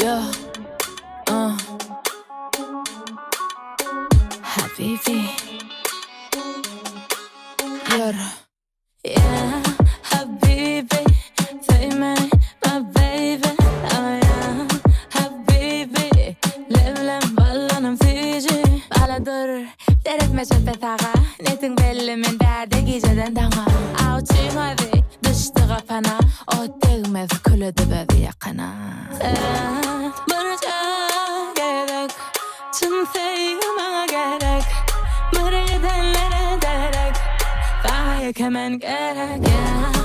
Yeah, Habibi. Yeah, Habibi. Say my baby. Oh yeah, Habibi. Levlen ballanım Fiji. Baladır, deretme çöpetağa. Netin belli min derdi geceden dağa. Avçıymadı, düştü kafana. O tegmez külüdü bebi yakana. Sen baracak gerek. Tüm sevmana gerek. Mırı gidenlere derek. Daha hemen gerek. Yeah.